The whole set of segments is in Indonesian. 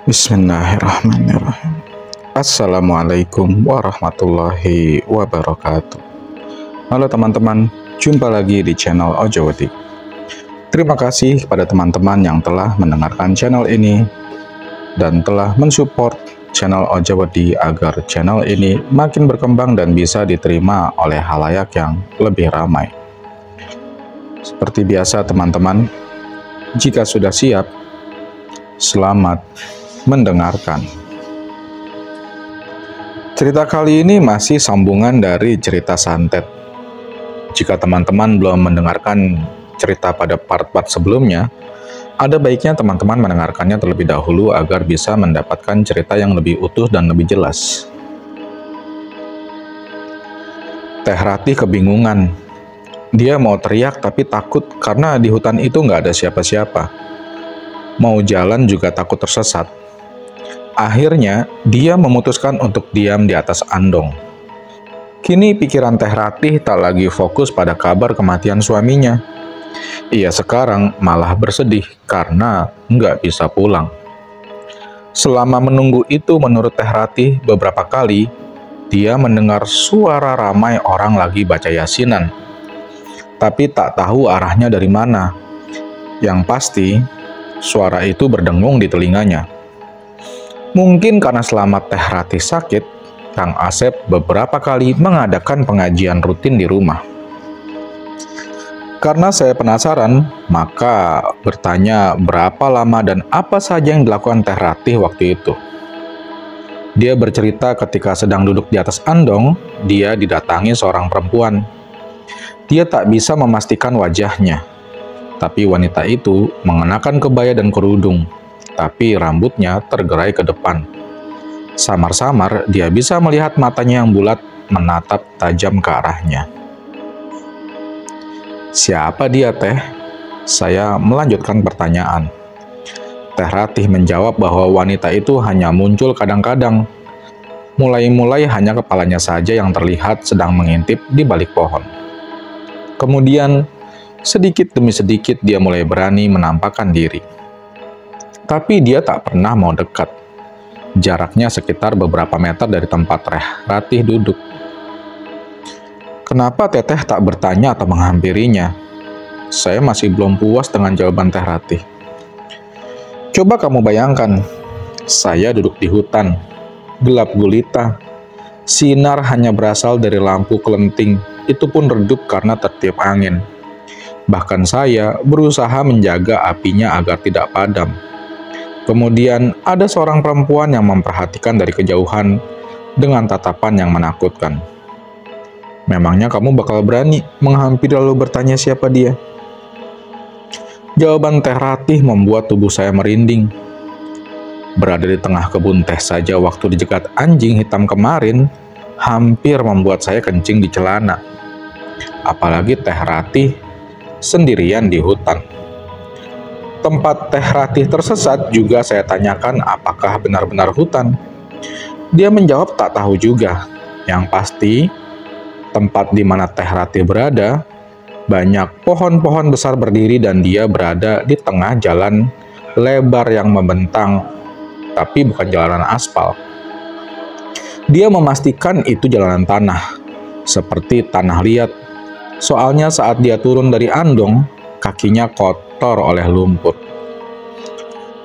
Bismillahirrahmanirrahim. Assalamualaikum warahmatullahi wabarakatuh. Halo teman-teman, jumpa lagi di channel Ojawati. Terima kasih kepada teman-teman yang telah mendengarkan channel ini dan telah mensupport channel Ojawati agar channel ini makin berkembang dan bisa diterima oleh halayak yang lebih ramai. Seperti biasa teman-teman, jika sudah siap, selamat mendengarkan. Cerita kali ini masih sambungan dari cerita santet. Jika teman-teman belum mendengarkan cerita pada part-part sebelumnya, ada baiknya teman-teman mendengarkannya terlebih dahulu agar bisa mendapatkan cerita yang lebih utuh dan lebih jelas. Teh Ratih kebingungan. Dia mau teriak tapi takut karena di hutan itu nggak ada siapa-siapa. Mau jalan juga takut tersesat. Akhirnya, dia memutuskan untuk diam di atas andong. Kini pikiran Teh Ratih tak lagi fokus pada kabar kematian suaminya. Ia sekarang malah bersedih karena nggak bisa pulang. Selama menunggu itu menurut Teh Ratih beberapa kali, dia mendengar suara ramai orang lagi baca yasinan. Tapi tak tahu arahnya dari mana. Yang pasti, suara itu berdengung di telinganya. Mungkin karena selama Teh Ratih sakit, Kang Asep beberapa kali mengadakan pengajian rutin di rumah. Karena saya penasaran, maka bertanya berapa lama dan apa saja yang dilakukan Teh Ratih waktu itu. Dia bercerita ketika sedang duduk di atas andong, dia didatangi seorang perempuan. Dia tak bisa memastikan wajahnya, tapi wanita itu mengenakan kebaya dan kerudung. Tapi rambutnya tergerai ke depan. Samar-samar dia bisa melihat matanya yang bulat menatap tajam ke arahnya. Siapa dia, Teh? Saya melanjutkan pertanyaan. Teh Ratih menjawab bahwa wanita itu hanya muncul kadang-kadang. Mulai-mulai hanya kepalanya saja yang terlihat sedang mengintip di balik pohon. Kemudian, sedikit demi sedikit dia mulai berani menampakkan diri. Tapi dia tak pernah mau dekat. Jaraknya sekitar beberapa meter dari tempat Teh Ratih duduk. Kenapa Teteh tak bertanya atau menghampirinya? Saya masih belum puas dengan jawaban Teh Ratih. Coba kamu bayangkan, saya duduk di hutan, gelap gulita. Sinar hanya berasal dari lampu kelenting, itu pun redup karena tertiup angin. Bahkan saya berusaha menjaga apinya agar tidak padam. Kemudian ada seorang perempuan yang memperhatikan dari kejauhan dengan tatapan yang menakutkan. Memangnya kamu bakal berani menghampiri lalu bertanya siapa dia? Jawaban Teh Ratih membuat tubuh saya merinding. Berada di tengah kebun teh saja waktu dijegat anjing hitam kemarin, hampir membuat saya kencing di celana. Apalagi Teh Ratih sendirian di hutan. Tempat Teh Ratih tersesat juga saya tanyakan apakah benar-benar hutan. Dia menjawab tak tahu juga. Yang pasti, tempat di mana Teh Ratih berada, banyak pohon-pohon besar berdiri dan dia berada di tengah jalan lebar yang membentang, tapi bukan jalanan aspal. Dia memastikan itu jalanan tanah, seperti tanah liat. Soalnya saat dia turun dari andong, kakinya kotor oleh lumpur.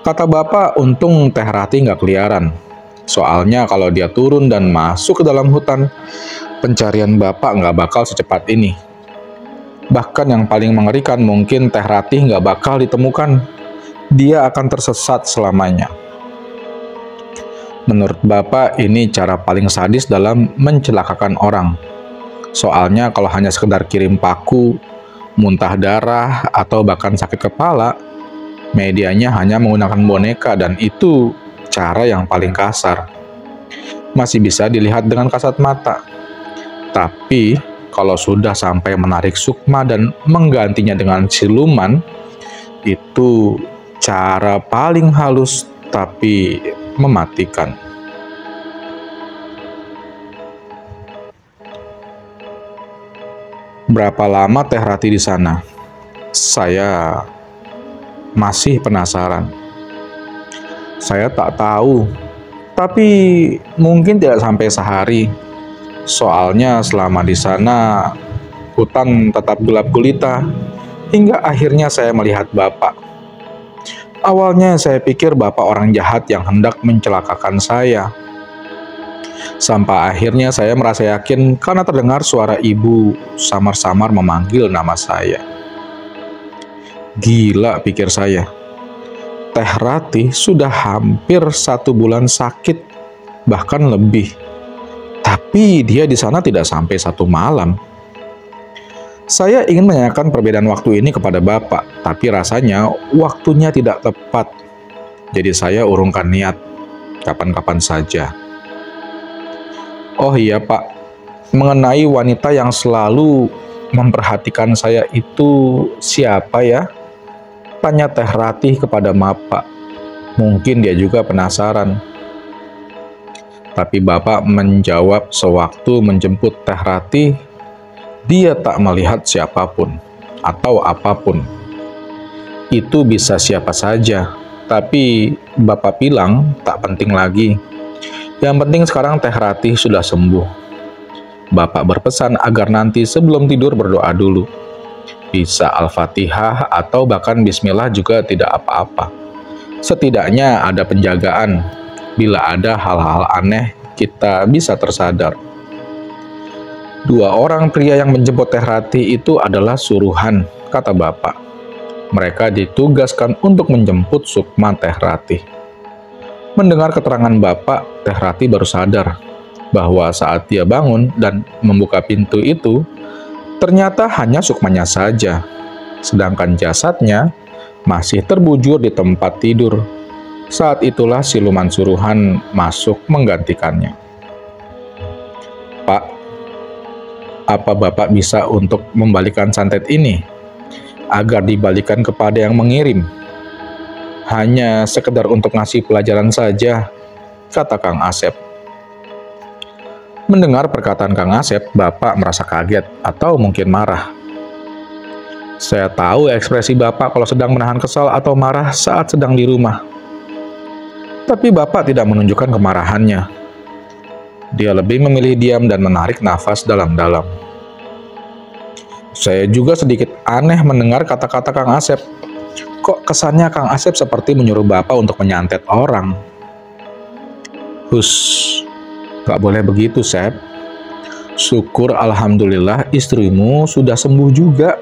Kata bapak, untung Teh Ratih nggak keliaran. Soalnya kalau dia turun dan masuk ke dalam hutan, pencarian bapak nggak bakal secepat ini. Bahkan yang paling mengerikan mungkin Teh Ratih nggak bakal ditemukan. Dia akan tersesat selamanya. Menurut bapak, ini cara paling sadis dalam mencelakakan orang. Soalnya kalau hanya sekedar kirim paku, muntah darah, atau bahkan sakit kepala, medianya hanya menggunakan boneka dan itu cara yang paling kasar. Masih bisa dilihat dengan kasat mata. Tapi, kalau sudah sampai menarik sukma dan menggantinya dengan siluman, itu cara paling halus tapi mematikan. Berapa lama Teh Ratih di sana? Saya masih penasaran. Saya tak tahu, tapi mungkin tidak sampai sehari. Soalnya selama di sana, hutan tetap gelap gulita, hingga akhirnya saya melihat Bapak. Awalnya saya pikir Bapak orang jahat yang hendak mencelakakan saya. Sampai akhirnya saya merasa yakin karena terdengar suara ibu samar-samar memanggil nama saya. Gila, pikir saya. Teh Ratih sudah hampir 1 bulan sakit, bahkan lebih. Tapi dia di sana tidak sampai 1 malam. Saya ingin menanyakan perbedaan waktu ini kepada Bapak, tapi rasanya waktunya tidak tepat. Jadi saya urungkan niat, kapan-kapan saja. Oh iya Pak, mengenai wanita yang selalu memperhatikan saya itu siapa ya? Tanya Teh Ratih kepada Bapak. Mungkin dia juga penasaran. Tapi Bapak menjawab sewaktu menjemput Teh Ratih, dia tak melihat siapapun atau apapun. Itu bisa siapa saja, tapi Bapak bilang tak penting lagi. Yang penting sekarang Teh Ratih sudah sembuh. Bapak berpesan agar nanti sebelum tidur berdoa dulu. Bisa Al-Fatihah atau bahkan Bismillah juga tidak apa-apa. Setidaknya ada penjagaan. Bila ada hal-hal aneh, kita bisa tersadar. 2 orang pria yang menjemput Teh Ratih itu adalah suruhan, kata Bapak. Mereka ditugaskan untuk menjemput Sukma Teh Ratih. Mendengar keterangan Bapak, Teh Ratih baru sadar bahwa saat dia bangun dan membuka pintu itu, ternyata hanya Sukmanya saja, sedangkan jasadnya masih terbujur di tempat tidur. Saat itulah siluman suruhan masuk menggantikannya. Pak, apa Bapak bisa untuk membalikan santet ini, agar dibalikan kepada yang mengirim? Hanya sekedar untuk ngasih pelajaran saja, kata Kang Asep. Mendengar perkataan Kang Asep, Bapak merasa kaget atau mungkin marah. Saya tahu ekspresi Bapak kalau sedang menahan kesal atau marah saat sedang di rumah. Tapi Bapak tidak menunjukkan kemarahannya. Dia lebih memilih diam dan menarik nafas dalam-dalam. Saya juga sedikit aneh mendengar kata-kata Kang Asep. Kok kesannya Kang Asep seperti menyuruh Bapak untuk menyantet orang? Gak boleh begitu, Sep. Syukur alhamdulillah istrimu sudah sembuh juga.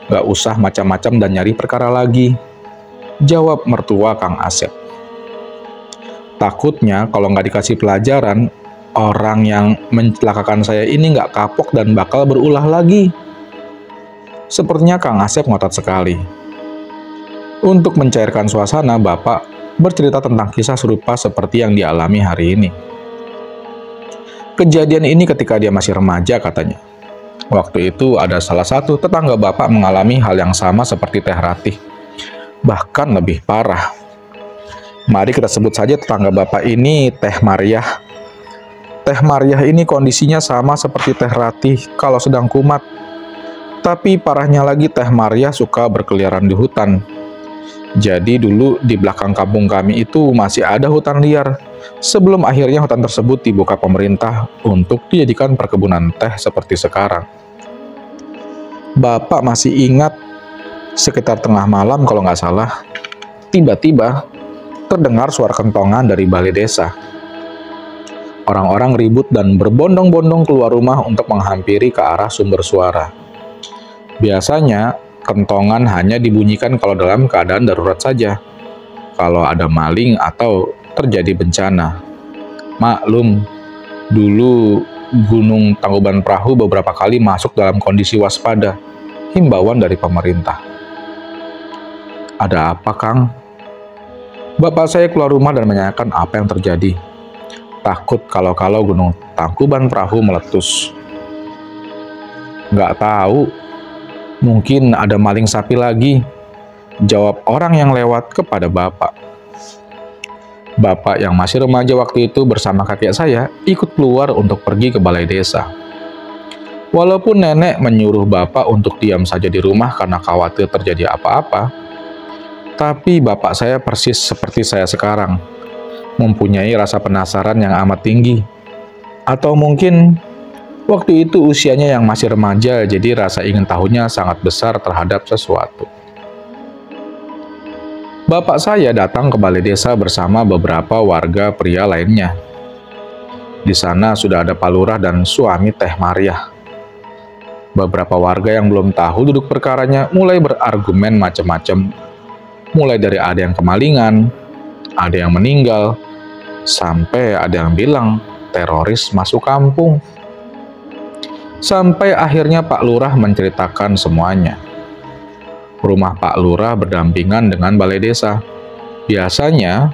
Gak usah macam-macam dan nyari perkara lagi, jawab mertua Kang Asep. Takutnya kalau nggak dikasih pelajaran, orang yang mencelakakan saya ini nggak kapok dan bakal berulah lagi. Sepertinya Kang Asep ngotot sekali. Untuk mencairkan suasana, Bapak bercerita tentang kisah serupa seperti yang dialami hari ini. Kejadian ini ketika dia masih remaja, katanya. Waktu itu ada salah satu tetangga Bapak mengalami hal yang sama seperti Teh Ratih, bahkan lebih parah. Mari kita sebut saja tetangga Bapak ini Teh Mariah. Teh Mariah ini kondisinya sama seperti Teh Ratih kalau sedang kumat. Tapi parahnya lagi Teh Mariah suka berkeliaran di hutan. Jadi dulu di belakang kampung kami itu masih ada hutan liar. Sebelum akhirnya hutan tersebut dibuka pemerintah untuk dijadikan perkebunan teh seperti sekarang. Bapak masih ingat sekitar tengah malam kalau nggak salah, tiba-tiba terdengar suara kentongan dari balai desa. Orang-orang ribut dan berbondong-bondong keluar rumah untuk menghampiri ke arah sumber suara. Biasanya, kentongan hanya dibunyikan kalau dalam keadaan darurat saja. Kalau ada maling atau terjadi bencana. Maklum, dulu Gunung Tangkuban Perahu beberapa kali masuk dalam kondisi waspada. Himbauan dari pemerintah. Ada apa, Kang? Bapak saya keluar rumah dan menanyakan apa yang terjadi. Takut kalau-kalau Gunung Tangkuban Perahu meletus. Nggak tahu. Mungkin ada maling sapi lagi, jawab orang yang lewat kepada Bapak. Bapak yang masih remaja waktu itu bersama kakek saya ikut keluar untuk pergi ke balai desa. Walaupun nenek menyuruh Bapak untuk diam saja di rumah karena khawatir terjadi apa-apa, Tapi bapak saya persis seperti saya sekarang, mempunyai rasa penasaran yang amat tinggi. Atau mungkin waktu itu usianya yang masih remaja, jadi rasa ingin tahunya sangat besar terhadap sesuatu. Bapak saya datang ke balai desa bersama beberapa warga pria lainnya. Di sana sudah ada Pak Lurah dan suami Teh Mariah. Beberapa warga yang belum tahu duduk perkaranya mulai berargumen macam-macam. Mulai dari ada yang kemalingan, ada yang meninggal, sampai ada yang bilang teroris masuk kampung. Sampai akhirnya Pak Lurah menceritakan semuanya. Rumah Pak Lurah berdampingan dengan balai desa. Biasanya,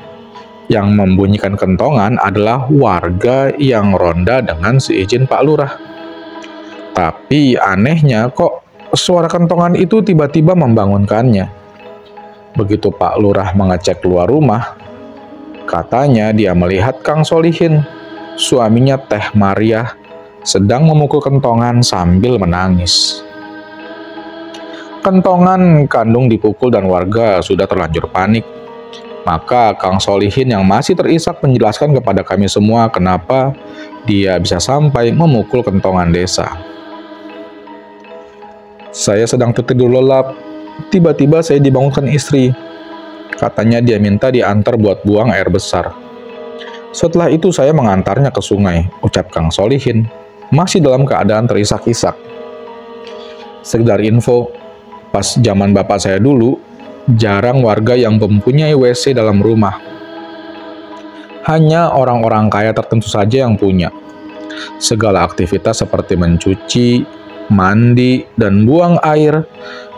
yang membunyikan kentongan adalah warga yang ronda dengan seizin Pak Lurah. Tapi anehnya kok suara kentongan itu tiba-tiba membangunkannya. Begitu Pak Lurah mengecek keluar rumah, katanya dia melihat Kang Solihin, suaminya Teh Mariah, sedang memukul kentongan sambil menangis. Kentongan kandung dipukul dan warga sudah terlanjur panik. Maka Kang Solihin yang masih terisak menjelaskan kepada kami semua kenapa dia bisa sampai memukul kentongan desa. Saya sedang tertidur lelap. Tiba-tiba saya dibangunkan istri. Katanya dia minta diantar buat buang air besar. Setelah itu saya mengantarnya ke sungai, ucap Kang Solihin, masih dalam keadaan terisak-isak. Sekedar info, pas zaman bapak saya dulu, jarang warga yang mempunyai WC dalam rumah. Hanya orang-orang kaya tertentu saja yang punya. Segala aktivitas seperti mencuci, mandi, dan buang air,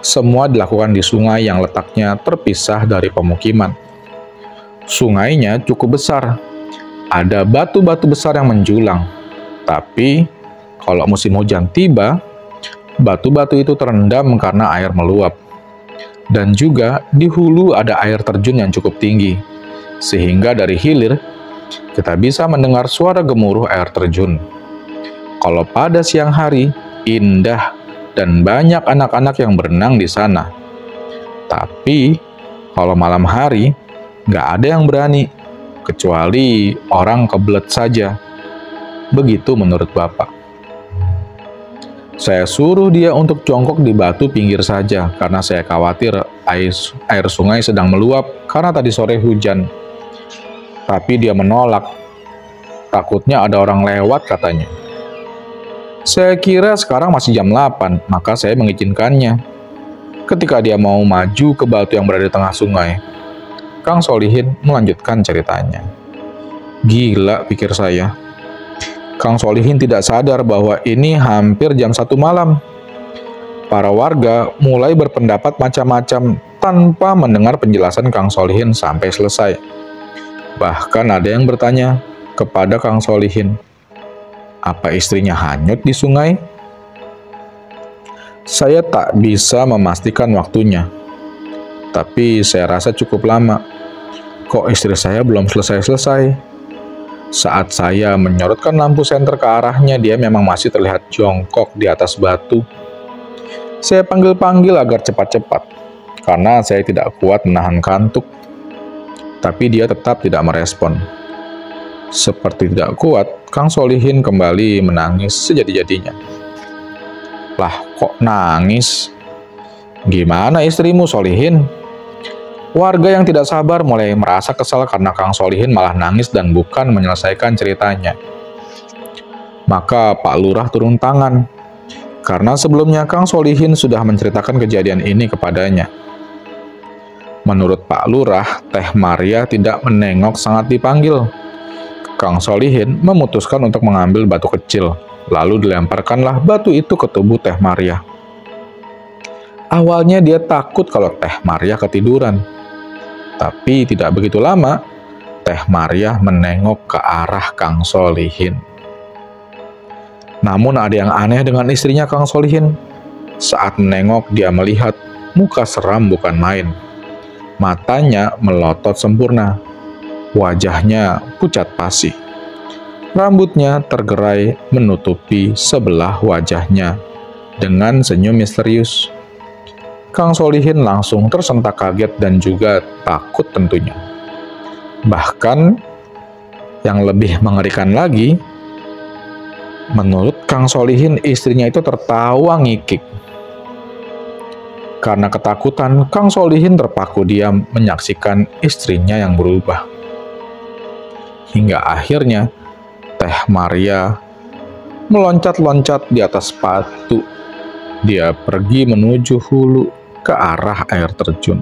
semua dilakukan di sungai yang letaknya terpisah dari pemukiman. Sungainya cukup besar, ada batu-batu besar yang menjulang. Tapi, kalau musim hujan tiba, batu-batu itu terendam karena air meluap. Dan juga di hulu ada air terjun yang cukup tinggi, sehingga dari hilir, kita bisa mendengar suara gemuruh air terjun. Kalau pada siang hari, indah dan banyak anak-anak yang berenang di sana. Tapi, kalau malam hari, nggak ada yang berani, kecuali orang kebelet saja. Begitu menurut Bapak. Saya suruh dia untuk jongkok di batu pinggir saja, karena saya khawatir air sungai sedang meluap karena tadi sore hujan. Tapi dia menolak. Takutnya ada orang lewat katanya. Saya kira sekarang masih jam 8, maka saya mengizinkannya. Ketika dia mau maju ke batu yang berada di tengah sungai, Kang Solihin melanjutkan ceritanya. Gila, pikir saya. Kang Solihin tidak sadar bahwa ini hampir jam 1 malam. Para warga mulai berpendapat macam-macam tanpa mendengar penjelasan Kang Solihin sampai selesai. Bahkan ada yang bertanya kepada Kang Solihin, apa istrinya hanyut di sungai? Saya tak bisa memastikan waktunya, tapi saya rasa cukup lama. Kok istri saya belum selesai-selesai? Saat saya menyorotkan lampu senter ke arahnya, dia memang masih terlihat jongkok di atas batu. Saya panggil-panggil agar cepat-cepat, karena saya tidak kuat menahan kantuk. Tapi dia tetap tidak merespon. Seperti tidak kuat, Kang Solihin kembali menangis sejadi-jadinya. Lah, kok nangis? Gimana istrimu, Solihin? Warga yang tidak sabar mulai merasa kesal karena Kang Solihin malah nangis dan bukan menyelesaikan ceritanya. Maka Pak Lurah turun tangan, karena sebelumnya Kang Solihin sudah menceritakan kejadian ini kepadanya. Menurut Pak Lurah, Teh Mariah tidak menengok sangat dipanggil. Kang Solihin memutuskan untuk mengambil batu kecil, lalu dilemparkanlah batu itu ke tubuh Teh Mariah. Awalnya dia takut kalau Teh Mariah ketiduran. Tapi tidak begitu lama, Teh Mariah menengok ke arah Kang Solihin. Namun ada yang aneh dengan istrinya Kang Solihin. Saat menengok, dia melihat muka seram bukan main. Matanya melotot sempurna. Wajahnya pucat pasi. Rambutnya tergerai menutupi sebelah wajahnya dengan senyum misterius. Kang Solihin langsung tersentak kaget dan juga takut tentunya. Bahkan yang lebih mengerikan lagi, menurut Kang Solihin istrinya itu tertawa ngikik. Karena ketakutan, Kang Solihin terpaku diam menyaksikan istrinya yang berubah. Hingga akhirnya Teh Maria meloncat-loncat di atas batu. Dia pergi menuju hulu ke arah air terjun.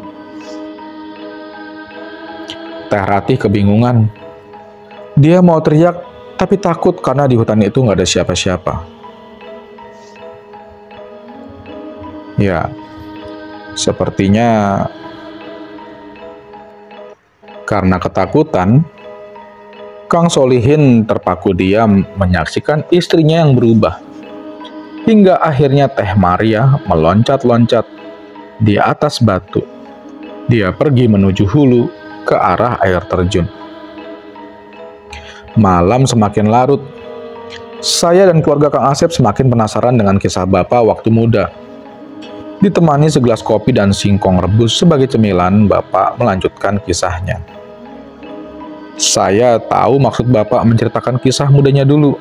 Teh Ratih kebingungan. Dia mau teriak, tapi takut karena di hutan itu nggak ada siapa-siapa. Ya, sepertinya karena ketakutan, Kang Solihin terpaku diam menyaksikan istrinya yang berubah. Hingga akhirnya Teh Maria meloncat-loncat di atas batu. Dia pergi menuju hulu ke arah air terjun. Malam semakin larut. Saya dan keluarga Kang Asep semakin penasaran dengan kisah Bapak waktu muda. Ditemani segelas kopi dan singkong rebus sebagai cemilan, Bapak melanjutkan kisahnya. Saya tahu maksud Bapak menceritakan kisah mudanya dulu.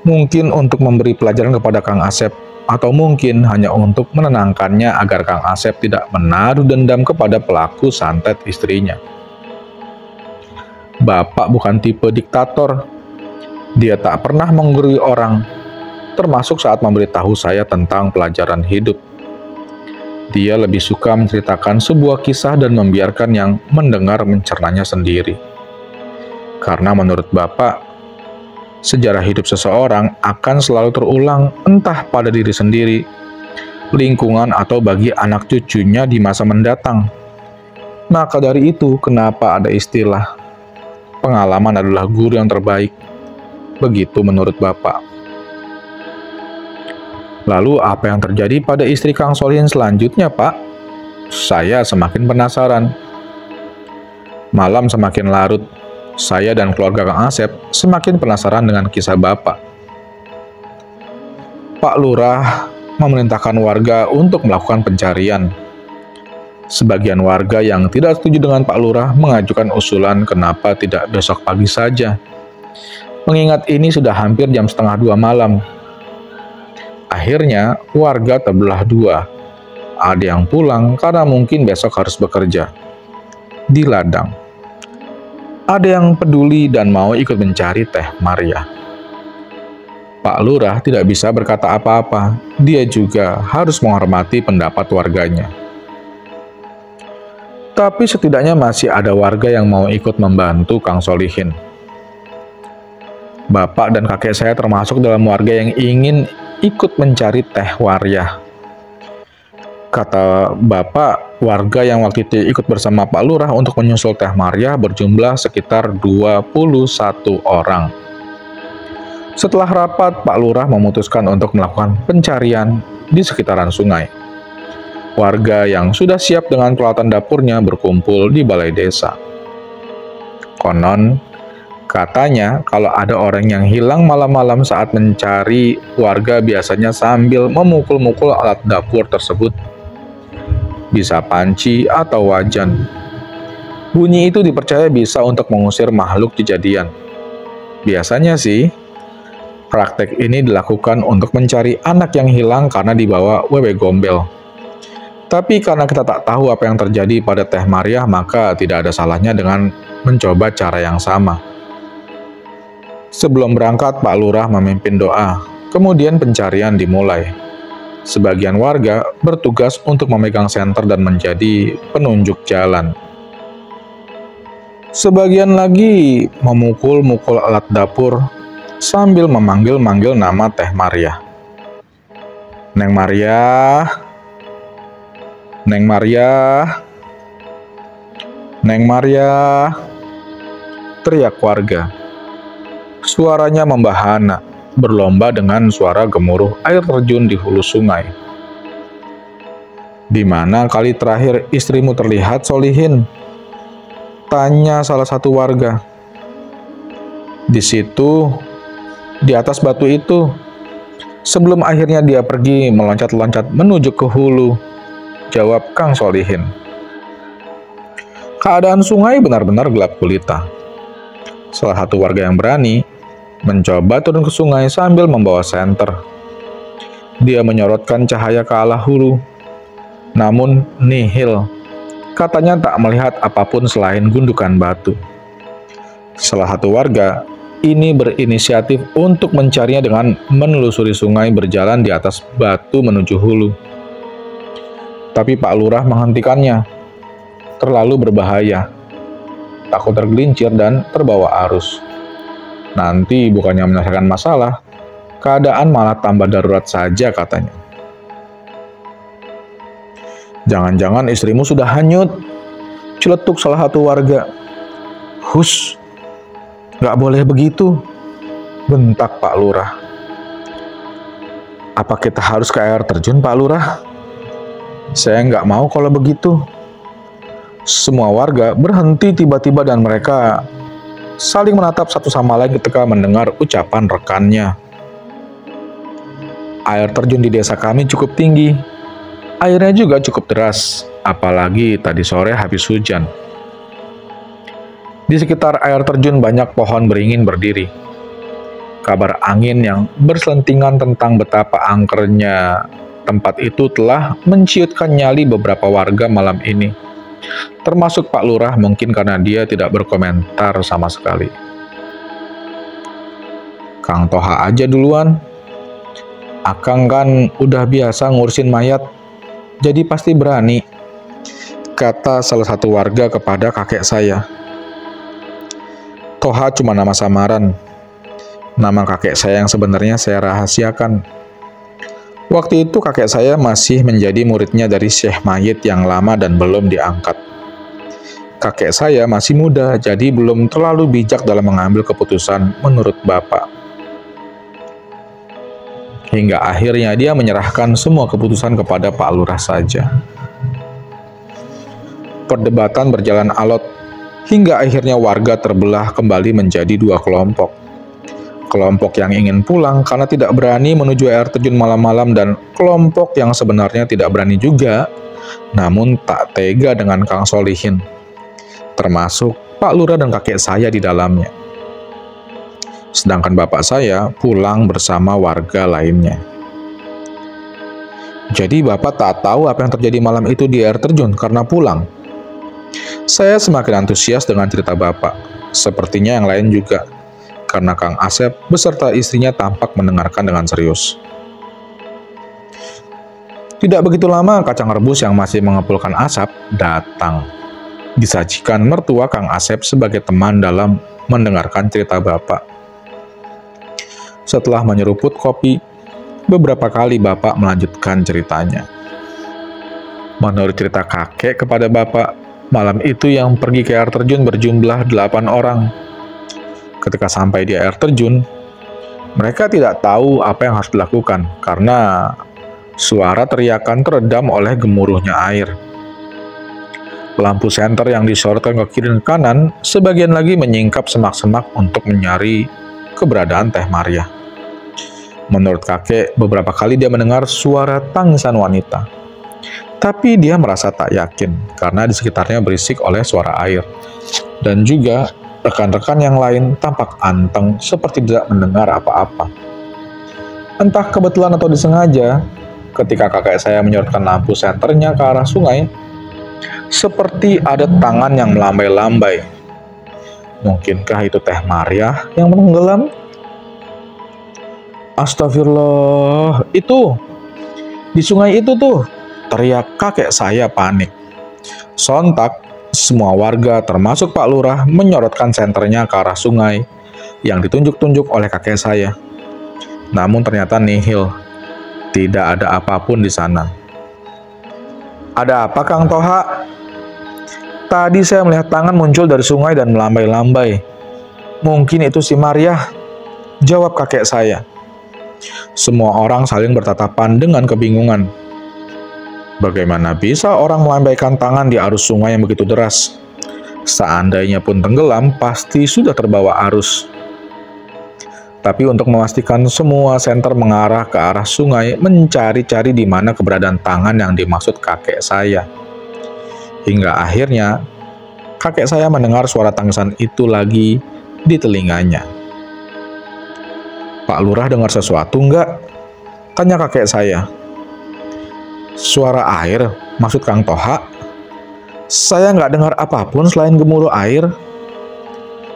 Mungkin untuk memberi pelajaran kepada Kang Asep, atau mungkin hanya untuk menenangkannya agar Kang Asep tidak menaruh dendam kepada pelaku santet istrinya. Bapak bukan tipe diktator. Dia tak pernah menggurui orang, termasuk saat memberitahu saya tentang pelajaran hidup. Dia lebih suka menceritakan sebuah kisah dan membiarkan yang mendengar mencernanya sendiri. Karena menurut Bapak, sejarah hidup seseorang akan selalu terulang entah pada diri sendiri, lingkungan, atau bagi anak cucunya di masa mendatang. Maka dari itu, kenapa ada istilah, pengalaman adalah guru yang terbaik. Begitu menurut Bapak. Lalu apa yang terjadi pada istri Kang Solihin selanjutnya, Pak? Saya semakin penasaran. Malam semakin larut. Saya dan keluarga Kang Asep semakin penasaran dengan kisah Bapak. Pak Lurah memerintahkan warga untuk melakukan pencarian. Sebagian warga yang tidak setuju dengan Pak Lurah mengajukan usulan kenapa tidak besok pagi saja. Mengingat ini sudah hampir jam 1:30 malam. Akhirnya warga terbelah dua. Ada yang pulang karena mungkin besok harus bekerja di ladang. Ada yang peduli dan mau ikut mencari Teh Maria. Pak Lurah tidak bisa berkata apa-apa. Dia juga harus menghormati pendapat warganya. Tapi setidaknya masih ada warga yang mau ikut membantu Kang Solihin. Bapak dan kakek saya termasuk dalam warga yang ingin ikut mencari Teh Maria. Kata Bapak, warga yang waktu itu ikut bersama Pak Lurah untuk menyusul Teh Maria berjumlah sekitar 21 orang. Setelah rapat, Pak Lurah memutuskan untuk melakukan pencarian di sekitaran sungai. Warga yang sudah siap dengan peralatan dapurnya berkumpul di balai desa. Konon, katanya kalau ada orang yang hilang malam-malam saat mencari, warga biasanya sambil memukul-mukul alat dapur tersebut. Bisa panci atau wajan. Bunyi itu dipercaya bisa untuk mengusir makhluk kejadian. Biasanya sih, praktek ini dilakukan untuk mencari anak yang hilang karena dibawa wewe gombel. Tapi karena kita tak tahu apa yang terjadi pada Teh Maria, maka tidak ada salahnya dengan mencoba cara yang sama. Sebelum berangkat, Pak Lurah memimpin doa, kemudian pencarian dimulai. Sebagian warga bertugas untuk memegang senter dan menjadi penunjuk jalan. Sebagian lagi memukul-mukul alat dapur sambil memanggil-manggil nama Teh Maria. Neng Maria, Neng Maria, Neng Maria, teriak warga. Suaranya membahana, berlomba dengan suara gemuruh air terjun di hulu sungai. Di mana kali terakhir istrimu terlihat, Solihin? Tanya salah satu warga. Di situ, di atas batu itu. Sebelum akhirnya dia pergi meloncat-loncat menuju ke hulu. jawab Kang Solihin. Keadaan sungai benar-benar gelap gulita. Salah satu warga yang berani mencoba turun ke sungai sambil membawa senter. Dia menyorotkan cahaya ke arah hulu, namun nihil. Katanya tak melihat apapun selain gundukan batu. Salah satu warga ini berinisiatif untuk mencarinya dengan menelusuri sungai berjalan di atas batu menuju hulu. Tapi Pak Lurah menghentikannya. Terlalu berbahaya. Takut tergelincir dan terbawa arus. Nanti bukannya menyelesaikan masalah, keadaan malah tambah darurat saja katanya. Jangan-jangan istrimu sudah hanyut, celetuk salah satu warga. Hus, gak boleh begitu, bentak Pak Lurah. Apa kita harus ke air terjun, Pak Lurah? Saya nggak mau kalau begitu. Semua warga berhenti tiba-tiba dan mereka saling menatap satu sama lain ketika mendengar ucapan rekannya. Air terjun di desa kami cukup tinggi. Airnya juga cukup deras, apalagi tadi sore habis hujan. Di sekitar air terjun banyak pohon beringin berdiri. Kabar angin yang berselentingan tentang betapa angkernya tempat itu telah menciutkan nyali beberapa warga malam ini. Termasuk Pak Lurah, mungkin karena dia tidak berkomentar sama sekali. Kang Toha aja duluan. Akang kan udah biasa ngurusin mayat, jadi pasti berani, kata salah satu warga kepada kakek saya. Toha cuma nama samaran. Nama kakek saya yang sebenarnya saya rahasiakan. Waktu itu kakek saya masih menjadi muridnya dari Syekh Mayit yang lama dan belum diangkat. Kakek saya masih muda, jadi belum terlalu bijak dalam mengambil keputusan menurut bapak. Hingga akhirnya dia menyerahkan semua keputusan kepada Pak Lurah saja. Perdebatan berjalan alot, hingga akhirnya warga terbelah kembali menjadi dua kelompok. Kelompok yang ingin pulang karena tidak berani menuju air terjun malam-malam dan kelompok yang sebenarnya tidak berani juga, namun tak tega dengan Kang Solihin, termasuk Pak Lurah dan kakek saya di dalamnya. Sedangkan bapak saya pulang bersama warga lainnya. Jadi bapak tak tahu apa yang terjadi malam itu di air terjun karena pulang. Saya semakin antusias dengan cerita bapak, sepertinya yang lain juga. Karena Kang Asep beserta istrinya tampak mendengarkan dengan serius. Tidak begitu lama, kacang rebus yang masih mengepulkan asap datang. Disajikan mertua Kang Asep sebagai teman dalam mendengarkan cerita bapak. Setelah menyeruput kopi, beberapa kali bapak melanjutkan ceritanya. Menurut cerita kakek kepada bapak, malam itu yang pergi ke air terjun berjumlah 8 orang. Ketika sampai di air terjun, mereka tidak tahu apa yang harus dilakukan karena suara teriakan teredam oleh gemuruhnya air. Lampu senter yang disorotkan ke kiri dan kanan, sebagian lagi menyingkap semak-semak untuk mencari keberadaan Teh Maria. Menurut kakek, beberapa kali dia mendengar suara tangisan wanita. Tapi dia merasa tak yakin karena di sekitarnya berisik oleh suara air. Dan juga rekan-rekan yang lain tampak anteng seperti tidak mendengar apa-apa. Entah kebetulan atau disengaja, ketika kakek saya menyorotkan lampu senternya ke arah sungai, seperti ada tangan yang melambai-lambai. Mungkinkah itu Teh Maria yang menenggelam? Astagfirullah, itu! Di sungai itu tuh! Teriak kakek saya panik. Sontak, semua warga termasuk Pak Lurah menyorotkan senternya ke arah sungai yang ditunjuk-tunjuk oleh kakek saya. Namun ternyata nihil, tidak ada apapun di sana. Ada apa Kang Toha? Tadi saya melihat tangan muncul dari sungai dan melambai-lambai. Mungkin itu si Maria, jawab kakek saya. Semua orang saling bertatapan dengan kebingungan. Bagaimana bisa orang melambaikan tangan di arus sungai yang begitu deras? Seandainya pun tenggelam, pasti sudah terbawa arus. Tapi untuk memastikan semua senter mengarah ke arah sungai, mencari-cari di mana keberadaan tangan yang dimaksud kakek saya. Hingga akhirnya, kakek saya mendengar suara tangisan itu lagi di telinganya. "Pak Lurah dengar sesuatu enggak?" tanya kakek saya. "Suara air, maksud Kang Toha?" "Saya nggak dengar apapun selain gemuruh air."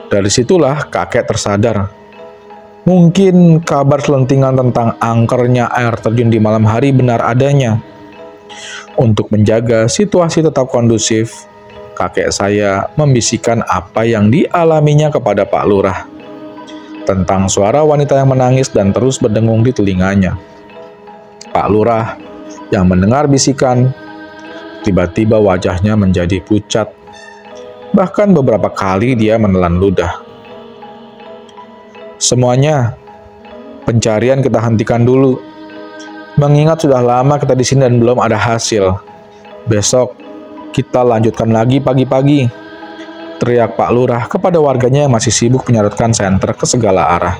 Dari situlah kakek tersadar. Mungkin kabar selentingan tentang angkernya air terjun di malam hari benar adanya. Untuk menjaga situasi tetap kondusif, kakek saya membisikkan apa yang dialaminya kepada Pak Lurah tentang suara wanita yang menangis dan terus berdengung di telinganya. Pak Lurah yang mendengar bisikan, tiba-tiba wajahnya menjadi pucat. Bahkan beberapa kali dia menelan ludah. "Semuanya, pencarian kita hentikan dulu. Mengingat sudah lama kita di sini dan belum ada hasil. Besok kita lanjutkan lagi pagi-pagi," teriak Pak Lurah kepada warganya yang masih sibuk menyerotkan senter ke segala arah.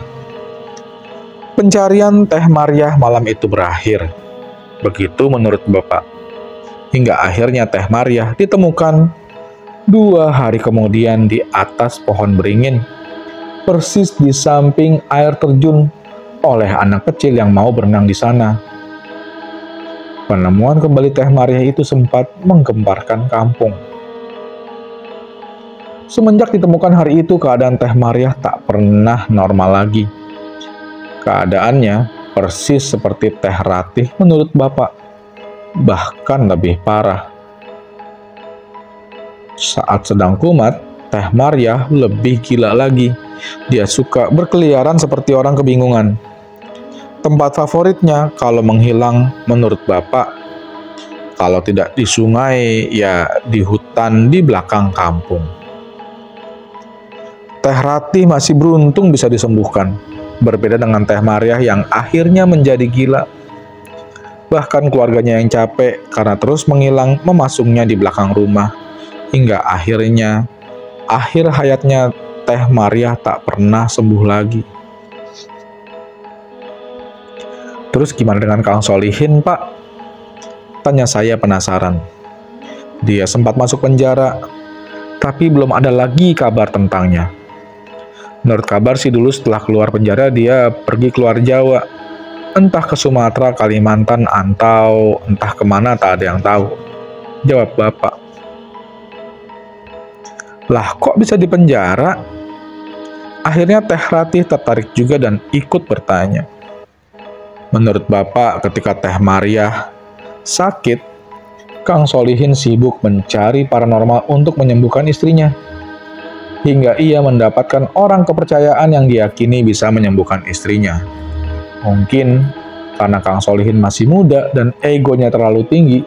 Pencarian Teh Mariah malam itu berakhir. Begitu menurut Bapak. Hingga akhirnya Teh Mariah ditemukan 2 hari kemudian di atas pohon beringin, persis di samping air terjun oleh anak kecil yang mau berenang di sana. Penemuan kembali Teh Mariah itu sempat menggemparkan kampung. Semenjak ditemukan hari itu, keadaan Teh Mariah tak pernah normal lagi. Keadaannya persis seperti Teh Ratih menurut Bapak, bahkan lebih parah. Saat sedang kumat, Teh Mariah lebih gila lagi. Dia suka berkeliaran seperti orang kebingungan. Tempat favoritnya kalau menghilang menurut Bapak, kalau tidak di sungai, ya di hutan di belakang kampung. Teh Ratih masih beruntung bisa disembuhkan, berbeda dengan Teh Mariah yang akhirnya menjadi gila. Bahkan keluarganya yang capek karena terus menghilang memasungnya di belakang rumah, hingga akhirnya akhir hayatnya Teh Mariah tak pernah sembuh lagi. "Terus gimana dengan Kang Solihin, Pak?" tanya saya penasaran. "Dia sempat masuk penjara, tapi belum ada lagi kabar tentangnya. Menurut kabar sih dulu setelah keluar penjara dia pergi keluar Jawa, entah ke Sumatera, Kalimantan, atau entah kemana tak ada yang tahu," jawab Bapak. "Lah kok bisa di penjara?" Akhirnya Teh Ratih tertarik juga dan ikut bertanya. Menurut Bapak, ketika Teh Mariah sakit, Kang Solihin sibuk mencari paranormal untuk menyembuhkan istrinya. Hingga ia mendapatkan orang kepercayaan yang diyakini bisa menyembuhkan istrinya. Mungkin karena Kang Solihin masih muda dan egonya terlalu tinggi,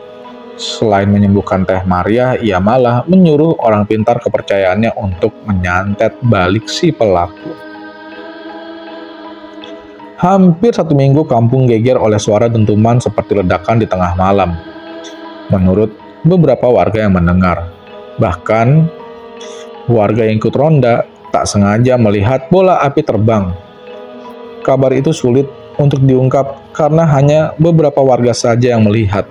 selain menyembuhkan Teh Mariah, ia malah menyuruh orang pintar kepercayaannya untuk menyantet balik si pelaku. Hampir 1 minggu kampung geger oleh suara dentuman seperti ledakan di tengah malam. Menurut beberapa warga yang mendengar, bahkan warga yang ikut ronda tak sengaja melihat bola api terbang. Kabar itu sulit untuk diungkap karena hanya beberapa warga saja yang melihat.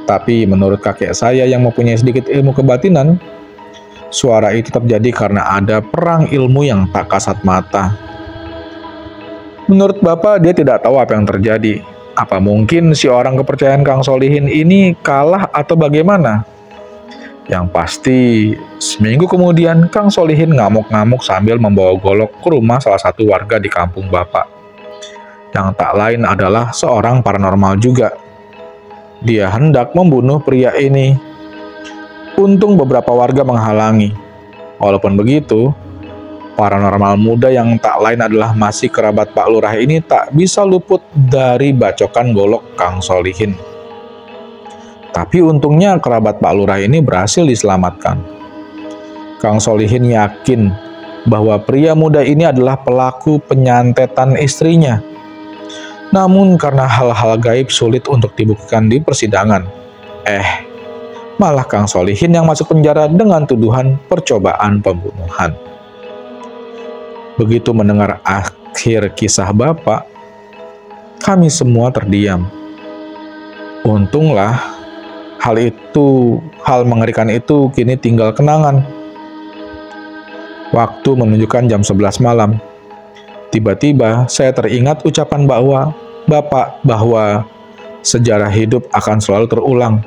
Tapi menurut kakek saya yang mempunyai sedikit ilmu kebatinan, suara itu terjadi karena ada perang ilmu yang tak kasat mata. Menurut Bapak, dia tidak tahu apa yang terjadi. Apa mungkin si orang kepercayaan Kang Solihin ini kalah atau bagaimana? Yang pasti, seminggu kemudian Kang Solihin ngamuk-ngamuk sambil membawa golok ke rumah salah satu warga di kampung Bapak. Yang tak lain adalah seorang paranormal juga. Dia hendak membunuh pria ini. Untung beberapa warga menghalangi. Walaupun begitu, paranormal muda yang tak lain adalah masih kerabat Pak Lurah ini tak bisa luput dari bacokan golok Kang Solihin. Tapi untungnya kerabat Pak Lurah ini berhasil diselamatkan. Kang Solihin yakin bahwa pria muda ini adalah pelaku penyantetan istrinya. Namun karena hal-hal gaib sulit untuk dibuktikan di persidangan, malah Kang Solihin yang masuk penjara dengan tuduhan percobaan pembunuhan. Begitu mendengar akhir kisah Bapak, kami semua terdiam. Untunglah hal mengerikan itu kini tinggal kenangan. Waktu menunjukkan jam 11 malam. Tiba-tiba saya teringat ucapan Bapak bahwa sejarah hidup akan selalu terulang,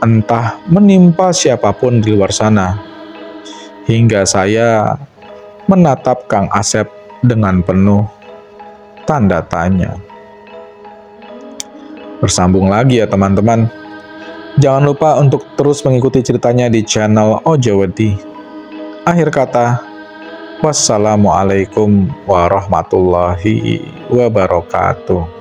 entah menimpa siapapun di luar sana. Hingga saya menatap Kang Asep dengan penuh tanda tanya. Bersambung lagi ya teman-teman. Jangan lupa untuk terus mengikuti ceritanya di channel Ojowedi. Akhir kata, wassalamualaikum warahmatullahi wabarakatuh.